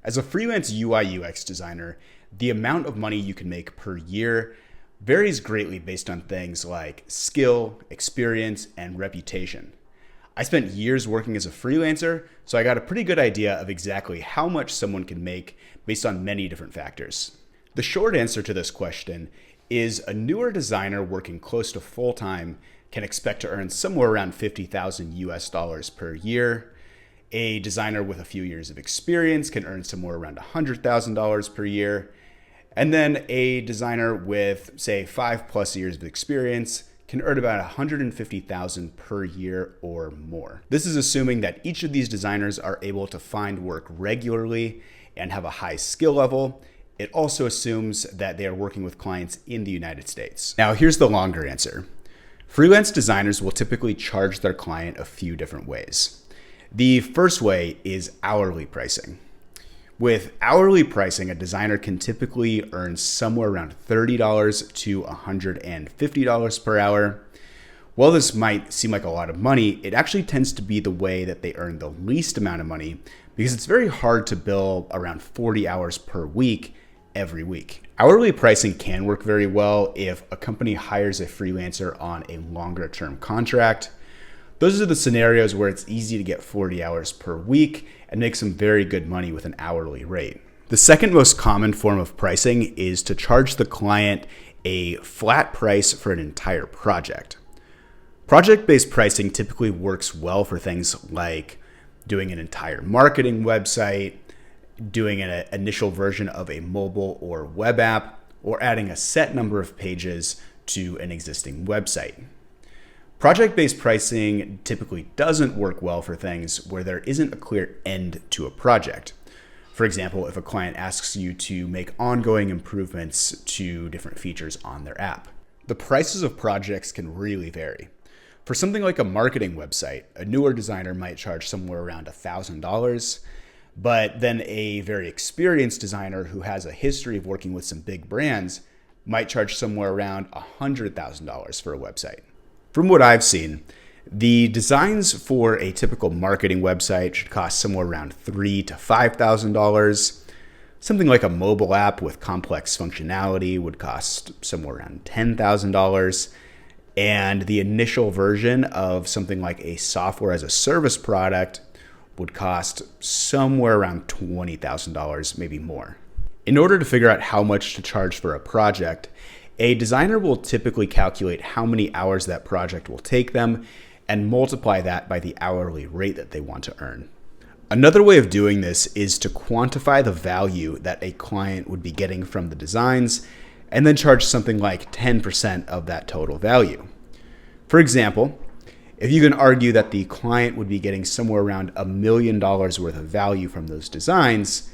As a freelance UI UX designer, the amount of money you can make per year varies greatly based on things like skill, experience, and reputation. I spent years working as a freelancer, so I got a pretty good idea of exactly how much someone can make based on many different factors. The short answer to this question is a newer designer working close to full-time can expect to earn somewhere around 50,000 US dollars per year. A designer with a few years of experience can earn somewhere around $100,000 per year. And then a designer with, say, 5+ years of experience can earn about $150,000 per year or more. This is assuming that each of these designers are able to find work regularly and have a high skill level. It also assumes that they are working with clients in the United States. Now, here's the longer answer. Freelance designers will typically charge their client a few different ways. The first way is hourly pricing. With hourly pricing, a designer can typically earn somewhere around $30 to $150 per hour. While this might seem like a lot of money, it actually tends to be the way that they earn the least amount of money because it's very hard to bill around 40 hours per week every week. Hourly pricing can work very well if a company hires a freelancer on a longer term contract. Those are the scenarios where it's easy to get 40 hours per week and make some very good money with an hourly rate. The second most common form of pricing is to charge the client a flat price for an entire project. Project-based pricing typically works well for things like doing an entire marketing website, doing an initial version of a mobile or web app, or adding a set number of pages to an existing website. Project-based pricing typically doesn't work well for things where there isn't a clear end to a project. For example, if a client asks you to make ongoing improvements to different features on their app. The prices of projects can really vary. For something like a marketing website, a newer designer might charge somewhere around $1,000, but then a very experienced designer who has a history of working with some big brands might charge somewhere around $100,000 for a website. From what I've seen, the designs for a typical marketing website should cost somewhere around $3,000 to $5,000. Something like a mobile app with complex functionality would cost somewhere around $10,000. And the initial version of something like a software as a service product would cost somewhere around $20,000, maybe more. In order to figure out how much to charge for a project, a designer will typically calculate how many hours that project will take them and multiply that by the hourly rate that they want to earn. Another way of doing this is to quantify the value that a client would be getting from the designs and then charge something like 10% of that total value. For example, if you can argue that the client would be getting somewhere around $1 million worth of value from those designs,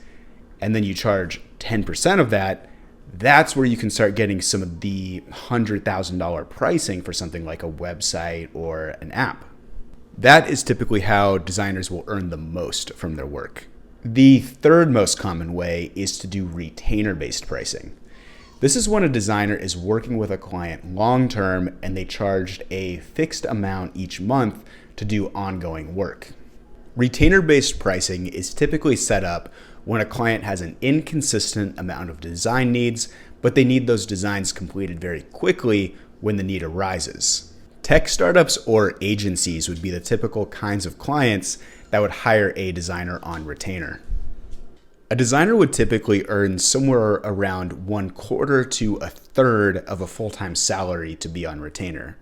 and then you charge 10% of that, that's where you can start getting some of the $100,000 pricing for something like a website or an app. That is typically how designers will earn the most from their work. The third most common way is to do retainer-based pricing. This is when a designer is working with a client long-term and they charged a fixed amount each month to do ongoing work. Retainer-based pricing is typically set up when a client has an inconsistent amount of design needs, but they need those designs completed very quickly when the need arises. Tech startups or agencies would be the typical kinds of clients that would hire a designer on retainer. A designer would typically earn somewhere around 1/4 to 1/3 of a full-time salary to be on retainer.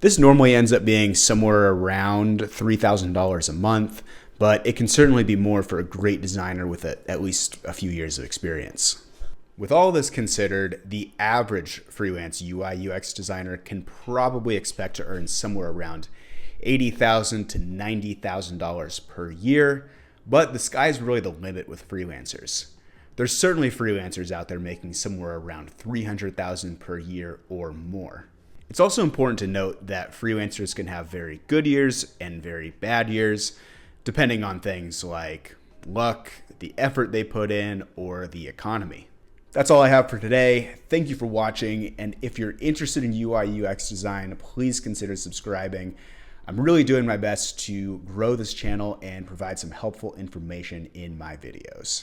This normally ends up being somewhere around $3,000 a month, but it can certainly be more for a great designer with at least a few years of experience. With all this considered, the average freelance UI UX designer can probably expect to earn somewhere around $80,000 to $90,000 per year, but the sky's really the limit with freelancers. There's certainly freelancers out there making somewhere around $300,000 per year or more. It's also important to note that freelancers can have very good years and very bad years, depending on things like luck, the effort they put in, or the economy. That's all I have for today. Thank you for watching, and if you're interested in UI UX design, please consider subscribing. I'm really doing my best to grow this channel and provide some helpful information in my videos.